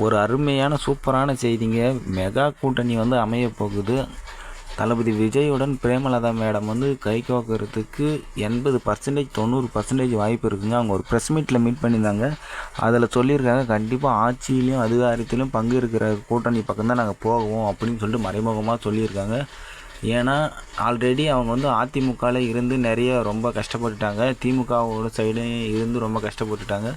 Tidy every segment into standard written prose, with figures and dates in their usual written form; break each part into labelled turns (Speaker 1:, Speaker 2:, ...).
Speaker 1: ஒரு அருமையான சூப்பரான செய்திங்க. மெகா கூட்டணி வந்து அமைய போகுது. தளபதி விஜயுடன் பிரேமலதா மேடம் வந்து கை கோக்கிறதுக்கு 80% 90% வாய்ப்பு இருக்குங்க. அவங்க ஒரு ப்ரெஸ் மீட்டில் மீட் பண்ணியிருந்தாங்க. அதில் சொல்லியிருக்காங்க, கண்டிப்பாக ஆட்சியிலையும் அதிகாரத்திலும் பங்கு இருக்கிற கூட்டணி பக்கம் தான் நாங்கள் போவோம் அப்படின்னு சொல்லிட்டு மறைமுகமாக சொல்லியிருக்காங்க. ஏன்னா ஆல்ரெடி அவங்க வந்து அதிமுகவில் இருந்து நிறைய ரொம்ப கஷ்டப்பட்டுட்டாங்க, திமுகவோட சைடு இருந்து ரொம்ப கஷ்டப்பட்டுட்டாங்க.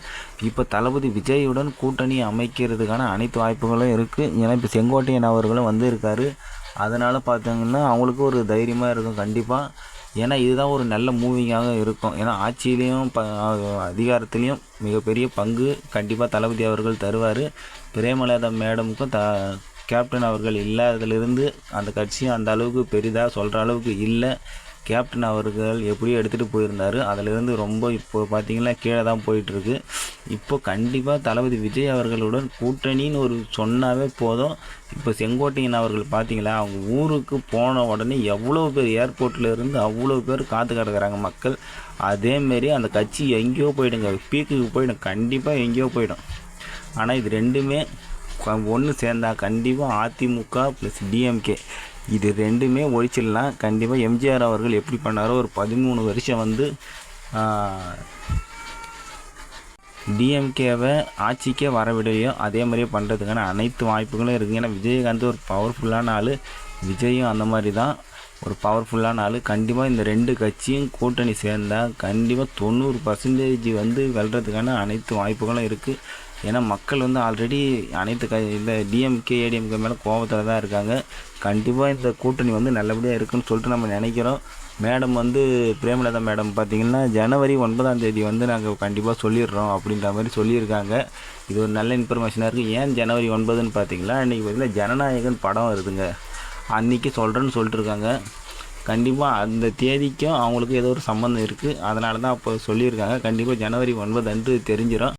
Speaker 1: இப்போ தளபதி விஜயுடன் கூட்டணி அமைக்கிறதுக்கான அனைத்து வாய்ப்புகளும் இருக்குது. ஏன்னா இப்போ செங்கோட்டையன் அவர்களும் வந்து இருக்கார். அதனால் பார்த்தீங்கன்னா அவங்களுக்கு ஒரு தைரியமாக இருக்கும் கண்டிப்பாக. ஏன்னா இதுதான் ஒரு நல்ல மூவிங்காக இருக்கும். ஏன்னா ஆட்சியிலையும் அதிகாரத்துலேயும் மிகப்பெரிய பங்கு கண்டிப்பாக தளபதி அவர்கள் தருவார். பிரேமலதா மேடமுக்கும் கேப்டன் அவர்கள் இல்லாததிலிருந்து அந்த கட்சியும் அந்த அளவுக்கு பெரிதாக சொல்கிற அளவுக்கு இல்லை. கேப்டன் அவர்கள் எப்படியோ எடுத்துகிட்டு போயிருந்தார். அதிலிருந்து ரொம்ப இப்போ பார்த்திங்கன்னா கீழே தான் போயிட்டுருக்கு. இப்போ கண்டிப்பாக தளபதி விஜய் அவர்களுடன் கூட்டணின்னு ஒரு சொன்னாவே போதும். இப்போ செங்கோட்டையன் அவர்கள் பார்த்திங்களா, அவங்க ஊருக்கு போன உடனே எவ்வளோ பேர் ஏர்போர்ட்டில் இருந்து அவ்வளோ பேர் காத்து கிடக்குறாங்க மக்கள். அதேமாரி அந்த கட்சி எங்கேயோ போயிடுங்க, பீக்குக்கு போயிடும், கண்டிப்பாக எங்கேயோ போயிடும். ஆனால் இது ரெண்டுமே ஒன்று சேர்ந்தா கண்டிப்பாக அதிமுக ப்ளஸ் டிஎம்கே இது ரெண்டுமே ஒழிச்சிடலாம். கண்டிப்பாக எம்ஜிஆர் அவர்கள் எப்படி பண்ணாரோ ஒரு 13 வருஷம் வந்து டிஎம்கேவை ஆட்சிக்கே வரவிடையோ அதே மாதிரியே பண்ணுறதுக்கான அனைத்து வாய்ப்புகளும் இருக்குது. ஏன்னா விஜயகாந்த் ஒரு பவர்ஃபுல்லான ஆள், விஜயும் அந்த மாதிரி தான் ஒரு பவர்ஃபுல்லான ஆள். கண்டிப்பாக இந்த ரெண்டு கட்சியும் கூட்டணி சேர்ந்தால் கண்டிப்பாக 90% வந்து வெல்றதுக்கான அனைத்து வாய்ப்புகளும் இருக்குது. ஏன்னா மக்கள் வந்து ஆல்ரெடி அனைத்து இந்த டிஎம்கே ஏடிஎம்கே மேலே கோபத்தில் தான் இருக்காங்க. கண்டிப்பாக இந்த கூட்டணி வந்து நல்லபடியாக இருக்குன்னு சொல்லிட்டு நம்ம நினைக்கிறோம். மேடம் வந்து பிரேமலதா மேடம் பார்த்திங்கன்னா ஜனவரி 9 வந்து நாங்கள் கண்டிப்பாக சொல்லிடுறோம் அப்படின்ற மாதிரி சொல்லியிருக்காங்க. இது ஒரு நல்ல இன்ஃபர்மேஷனாக இருக்குது. ஏன் ஜனவரி 9ன்னு பார்த்தீங்களா, இன்றைக்கி பார்த்திங்கன்னா ஜனநாயகன் படம் வருதுங்க, அன்றைக்கி சொல்கிறேன்னு சொல்லிட்டுருக்காங்க. கண்டிப்பாக அந்த தேதிக்கும் அவங்களுக்கு ஏதோ ஒரு சம்மந்தம் இருக்குது. அதனால தான் அப்போ சொல்லியிருக்காங்க. கண்டிப்பாக ஜனவரி 9 அன்று தெரிஞ்சிடும்.